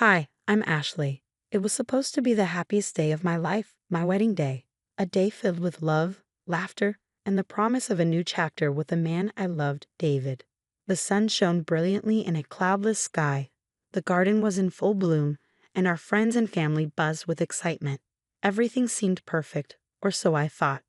Hi, I'm Ashley. It was supposed to be the happiest day of my life, my wedding day. A day filled with love, laughter, and the promise of a new chapter with the man I loved, David. The sun shone brilliantly in a cloudless sky. The garden was in full bloom, and our friends and family buzzed with excitement. Everything seemed perfect, or so I thought.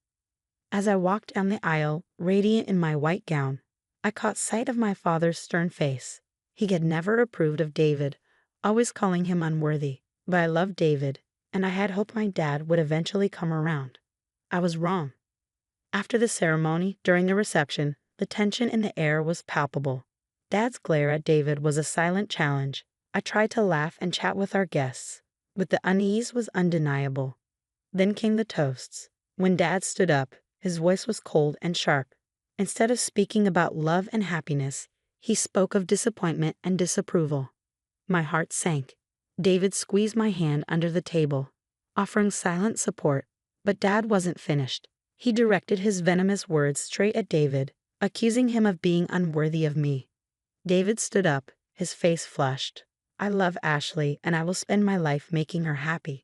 As I walked down the aisle, radiant in my white gown, I caught sight of my father's stern face. He had never approved of David, always calling him unworthy. But I loved David, and I had hoped my dad would eventually come around. I was wrong. After the ceremony, during the reception, the tension in the air was palpable. Dad's glare at David was a silent challenge. I tried to laugh and chat with our guests, but the unease was undeniable. Then came the toasts. When Dad stood up, his voice was cold and sharp. Instead of speaking about love and happiness, he spoke of disappointment and disapproval. My heart sank. David squeezed my hand under the table, offering silent support, but Dad wasn't finished. He directed his venomous words straight at David, accusing him of being unworthy of me. David stood up, his face flushed. I love Ashley, and I will spend my life making her happy.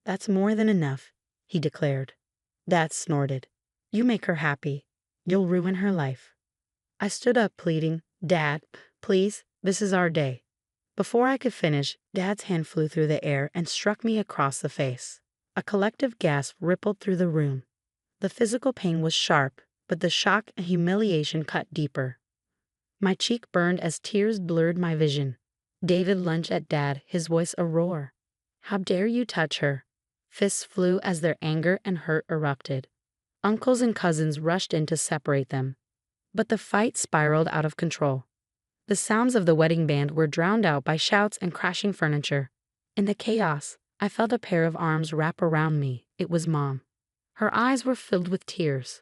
That's more than enough, he declared. Dad snorted. You make her happy. You'll ruin her life. I stood up, pleading, Dad, please, this is our day. Before I could finish, Dad's hand flew through the air and struck me across the face. A collective gasp rippled through the room. The physical pain was sharp, but the shock and humiliation cut deeper. My cheek burned as tears blurred my vision. David lunged at Dad, his voice a roar. How dare you touch her? Fists flew as their anger and hurt erupted. Uncles and cousins rushed in to separate them. But the fight spiraled out of control. The sounds of the wedding band were drowned out by shouts and crashing furniture. In the chaos, I felt a pair of arms wrap around me. It was Mom. Her eyes were filled with tears.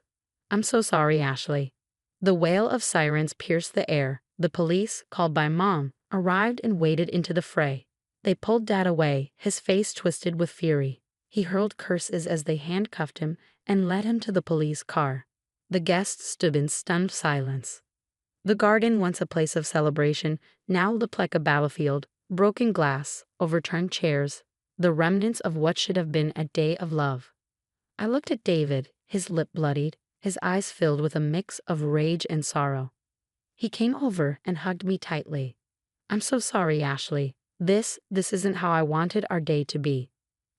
I'm so sorry, Ashley. The wail of sirens pierced the air. The police, called by Mom, arrived and waded into the fray. They pulled Dad away, his face twisted with fury. He hurled curses as they handcuffed him and led him to the police car. The guests stood in stunned silence. The garden, once a place of celebration, now looked like a battlefield. Broken glass, overturned chairs, the remnants of what should have been a day of love. I looked at David, his lip bloodied, his eyes filled with a mix of rage and sorrow. He came over and hugged me tightly. I'm so sorry, Ashley. This isn't how I wanted our day to be.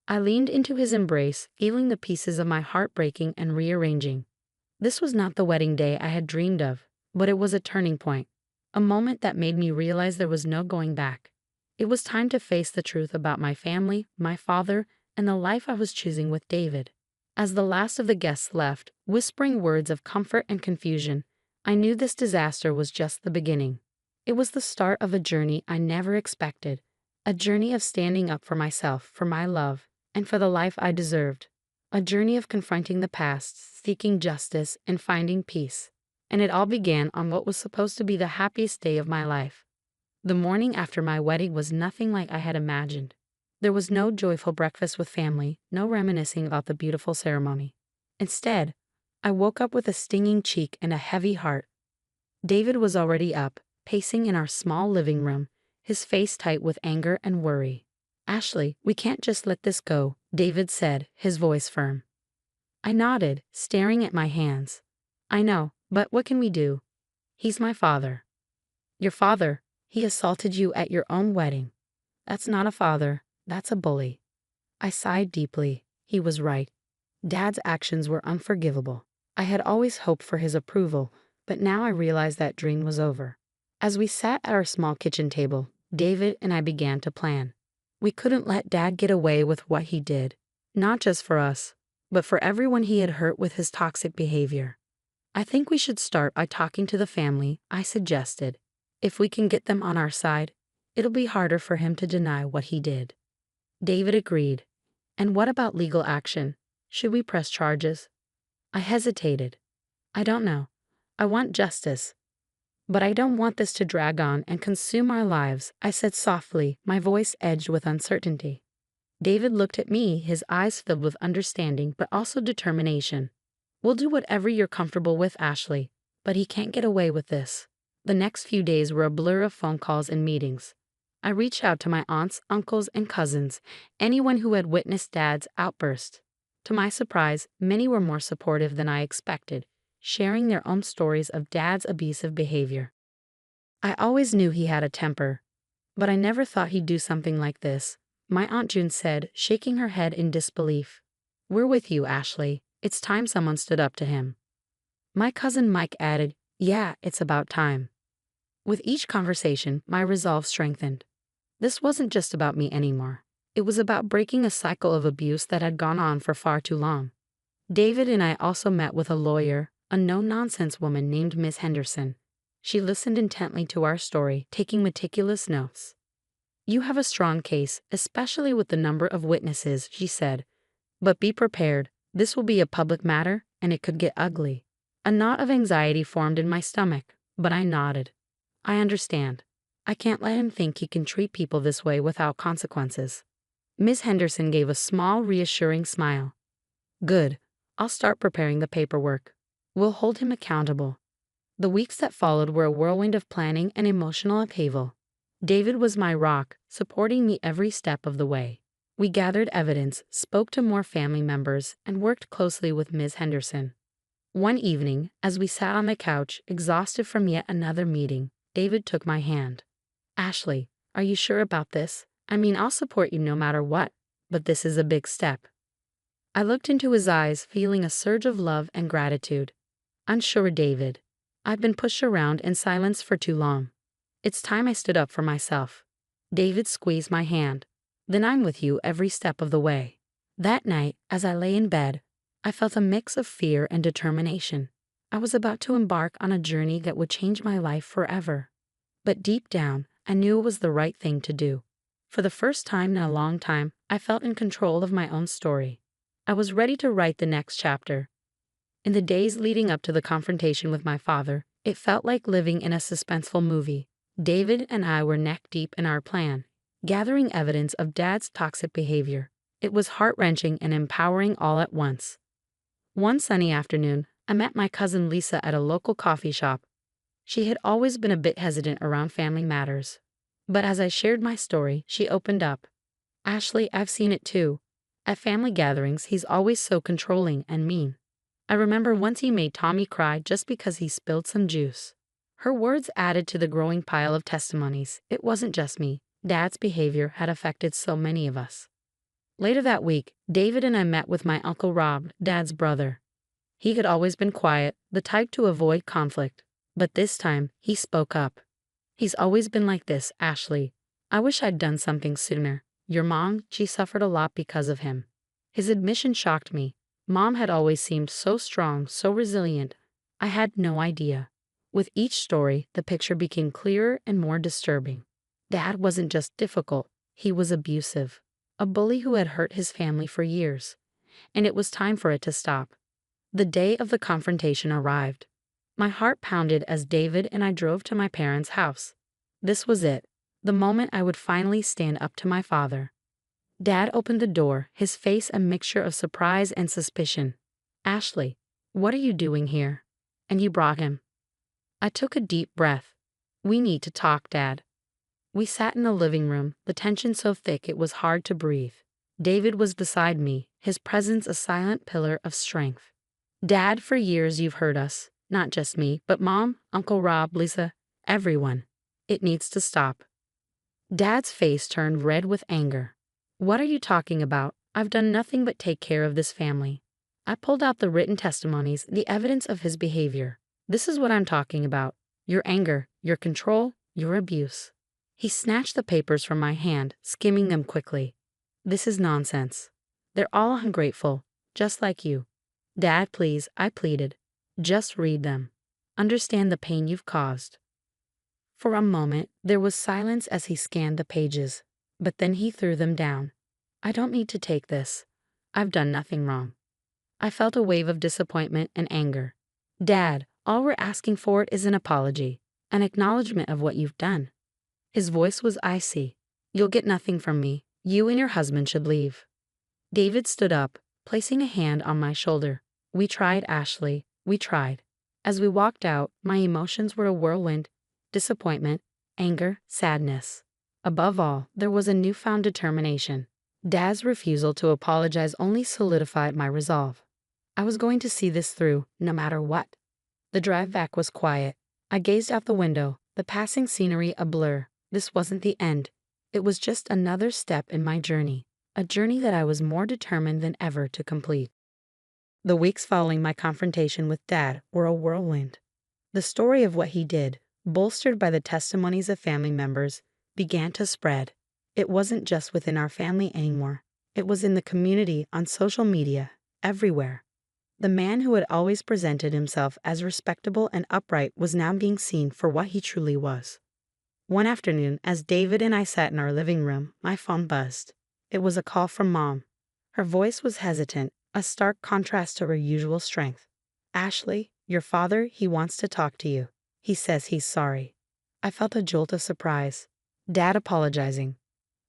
I leaned into his embrace, feeling the pieces of my heart breaking and rearranging. This was not the wedding day I had dreamed of, but it was a turning point, a moment that made me realize there was no going back. It was time to face the truth about my family, my father, and the life I was choosing with David. As the last of the guests left, whispering words of comfort and confusion, I knew this disaster was just the beginning. It was the start of a journey I never expected, a journey of standing up for myself, for my love, and for the life I deserved. A journey of confronting the past, seeking justice, and finding peace. And it all began on what was supposed to be the happiest day of my life. The morning after my wedding was nothing like I had imagined. There was no joyful breakfast with family, no reminiscing about the beautiful ceremony. Instead, I woke up with a stinging cheek and a heavy heart. David was already up, pacing in our small living room, his face tight with anger and worry. Ashley, we can't just let this go, David said, his voice firm. I nodded, staring at my hands. I know, but what can we do? He's my father. Your father? He assaulted you at your own wedding. That's not a father, that's a bully. I sighed deeply. He was right. Dad's actions were unforgivable. I had always hoped for his approval, but now I realized that dream was over. As we sat at our small kitchen table, David and I began to plan. We couldn't let Dad get away with what he did, not just for us, but for everyone he had hurt with his toxic behavior. I think we should start by talking to the family, I suggested. If we can get them on our side, it'll be harder for him to deny what he did. David agreed. And what about legal action? Should we press charges? I hesitated. I don't know. I want justice. But I don't want this to drag on and consume our lives, I said softly, my voice edged with uncertainty. David looked at me, his eyes filled with understanding but also determination. We'll do whatever you're comfortable with, Ashley, but he can't get away with this. The next few days were a blur of phone calls and meetings. I reached out to my aunts, uncles, and cousins, anyone who had witnessed Dad's outburst. To my surprise, many were more supportive than I expected, sharing their own stories of Dad's abusive behavior. I always knew he had a temper, but I never thought he'd do something like this, my Aunt June said, shaking her head in disbelief. We're with you, Ashley. It's time someone stood up to him. My cousin Mike added, yeah, it's about time. With each conversation, my resolve strengthened. This wasn't just about me anymore. It was about breaking a cycle of abuse that had gone on for far too long. David and I also met with a lawyer, a no-nonsense woman named Miss Henderson. She listened intently to our story, taking meticulous notes. You have a strong case, especially with the number of witnesses, she said. But be prepared, this will be a public matter, and it could get ugly. A knot of anxiety formed in my stomach, but I nodded. I understand. I can't let him think he can treat people this way without consequences. Miss Henderson gave a small, reassuring smile. Good. I'll start preparing the paperwork. We'll hold him accountable. The weeks that followed were a whirlwind of planning and emotional upheaval. David was my rock, supporting me every step of the way. We gathered evidence, spoke to more family members, and worked closely with Ms. Henderson. One evening, as we sat on the couch, exhausted from yet another meeting, David took my hand. Ashley, are you sure about this? I mean, I'll support you no matter what, but this is a big step. I looked into his eyes, feeling a surge of love and gratitude. Unsure, David. I've been pushed around in silence for too long. It's time I stood up for myself. David squeezed my hand. Then I'm with you every step of the way. That night, as I lay in bed, I felt a mix of fear and determination. I was about to embark on a journey that would change my life forever. But deep down, I knew it was the right thing to do. For the first time in a long time, I felt in control of my own story. I was ready to write the next chapter. In the days leading up to the confrontation with my father, it felt like living in a suspenseful movie. David and I were neck deep in our plan, gathering evidence of Dad's toxic behavior. It was heart-wrenching and empowering all at once. One sunny afternoon, I met my cousin Lisa at a local coffee shop. She had always been a bit hesitant around family matters. But as I shared my story, she opened up. Ashley, I've seen it too. At family gatherings, he's always so controlling and mean. I remember once he made Tommy cry just because he spilled some juice. Her words added to the growing pile of testimonies. It wasn't just me. Dad's behavior had affected so many of us. Later that week, David and I met with my Uncle Rob, Dad's brother. He had always been quiet, the type to avoid conflict. But this time, he spoke up. He's always been like this, Ashley. I wish I'd done something sooner. Your mom, she suffered a lot because of him. His admission shocked me. Mom had always seemed so strong, so resilient. I had no idea. With each story, the picture became clearer and more disturbing. Dad wasn't just difficult, he was abusive. A bully who had hurt his family for years. And it was time for it to stop. The day of the confrontation arrived. My heart pounded as David and I drove to my parents' house. This was it, the moment I would finally stand up to my father. Dad opened the door, his face a mixture of surprise and suspicion. Ashley, what are you doing here? And you brought him. I took a deep breath. We need to talk, Dad. We sat in the living room, the tension so thick it was hard to breathe. David was beside me, his presence a silent pillar of strength. Dad, for years you've hurt us, not just me, but Mom, Uncle Rob, Lisa, everyone. It needs to stop. Dad's face turned red with anger. What are you talking about? I've done nothing but take care of this family. I pulled out the written testimonies, the evidence of his behavior. This is what I'm talking about. Your anger, your control, your abuse. He snatched the papers from my hand, skimming them quickly. This is nonsense. They're all ungrateful, just like you. Dad, please, I pleaded. Just read them. Understand the pain you've caused. For a moment, there was silence as he scanned the pages, but then he threw them down. I don't need to take this. I've done nothing wrong. I felt a wave of disappointment and anger. Dad, all we're asking for is an apology, an acknowledgement of what you've done. His voice was icy. You'll get nothing from me. You and your husband should leave. David stood up, placing a hand on my shoulder. We tried, Ashley. We tried. As we walked out, my emotions were a whirlwind. Disappointment, anger, sadness. Above all, there was a newfound determination. Dad's refusal to apologize only solidified my resolve. I was going to see this through, no matter what. The drive back was quiet. I gazed out the window, the passing scenery a blur. This wasn't the end. It was just another step in my journey, a journey that I was more determined than ever to complete. The weeks following my confrontation with Dad were a whirlwind. The story of what he did, bolstered by the testimonies of family members, began to spread. It wasn't just within our family anymore. It was in the community, on social media, everywhere. The man who had always presented himself as respectable and upright was now being seen for what he truly was. One afternoon, as David and I sat in our living room, my phone buzzed. It was a call from Mom. Her voice was hesitant, a stark contrast to her usual strength. "Ashley, your father, he wants to talk to you. He says he's sorry." I felt a jolt of surprise. Dad apologizing.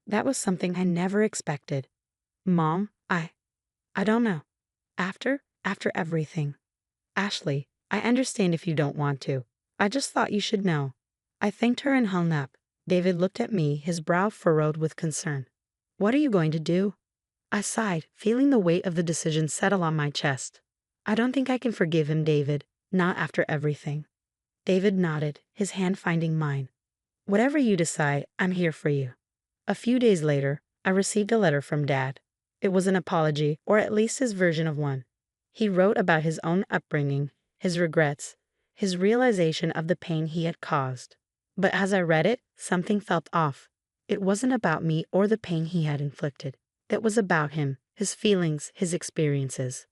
That was something I never expected. "Mom, I don't know. After everything." "Ashley, I understand if you don't want to. I just thought you should know." I thanked her and hung up. David looked at me, his brow furrowed with concern. "What are you going to do?" I sighed, feeling the weight of the decision settle on my chest. "I don't think I can forgive him, David. Not after everything." David nodded, his hand finding mine. "Whatever you decide, I'm here for you." A few days later, I received a letter from Dad. It was an apology, or at least his version of one. He wrote about his own upbringing, his regrets, his realization of the pain he had caused. But as I read it, something felt off. It wasn't about me or the pain he had inflicted. It was about him, his feelings, his experiences.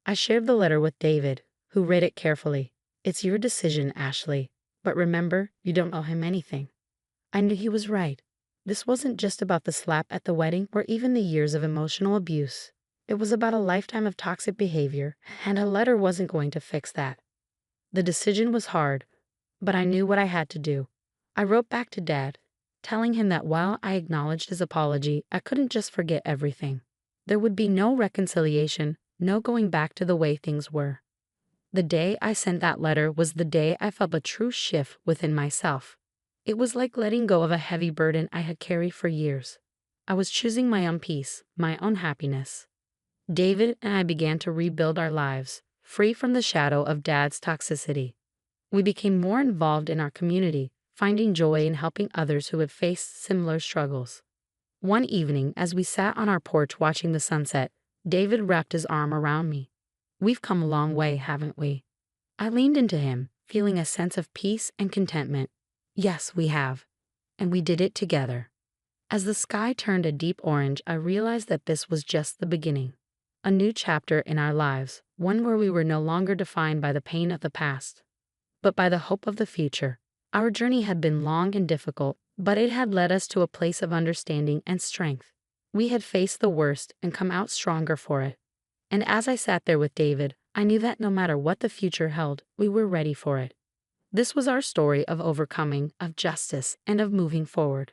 I shared the letter with David, who read it carefully. "It's your decision, Ashley. But remember, you don't owe him anything." I knew he was right. This wasn't just about the slap at the wedding or even the years of emotional abuse. It was about a lifetime of toxic behavior, and a letter wasn't going to fix that. The decision was hard, but I knew what I had to do. I wrote back to Dad, telling him that while I acknowledged his apology, I couldn't just forget everything. There would be no reconciliation, no going back to the way things were. The day I sent that letter was the day I felt a true shift within myself. It was like letting go of a heavy burden I had carried for years. I was choosing my own peace, my own happiness. David and I began to rebuild our lives, free from the shadow of Dad's toxicity. We became more involved in our community, finding joy in helping others who had faced similar struggles. One evening, as we sat on our porch watching the sunset, David wrapped his arm around me. "We've come a long way, haven't we?" I leaned into him, feeling a sense of peace and contentment. "Yes, we have. And we did it together." As the sky turned a deep orange, I realized that this was just the beginning. A new chapter in our lives, one where we were no longer defined by the pain of the past, but by the hope of the future. Our journey had been long and difficult, but it had led us to a place of understanding and strength. We had faced the worst and come out stronger for it. And as I sat there with David, I knew that no matter what the future held, we were ready for it. This was our story of overcoming, of justice, and of moving forward.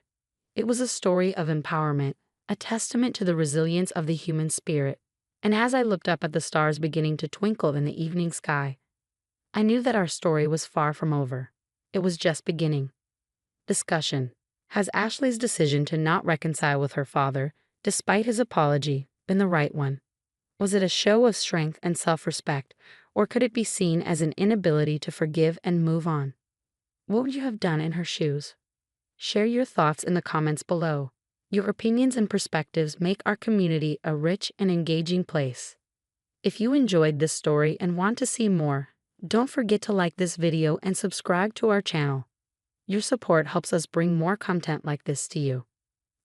It was a story of empowerment, a testament to the resilience of the human spirit. And as I looked up at the stars beginning to twinkle in the evening sky, I knew that our story was far from over. It was just beginning. Discussion. Has Ashley's decision to not reconcile with her father, despite his apology, been the right one? Was it a show of strength and self-respect, or could it be seen as an inability to forgive and move on? What would you have done in her shoes? Share your thoughts in the comments below. Your opinions and perspectives make our community a rich and engaging place. If you enjoyed this story and want to see more, don't forget to like this video and subscribe to our channel. Your support helps us bring more content like this to you.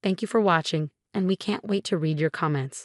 Thank you for watching, and we can't wait to read your comments.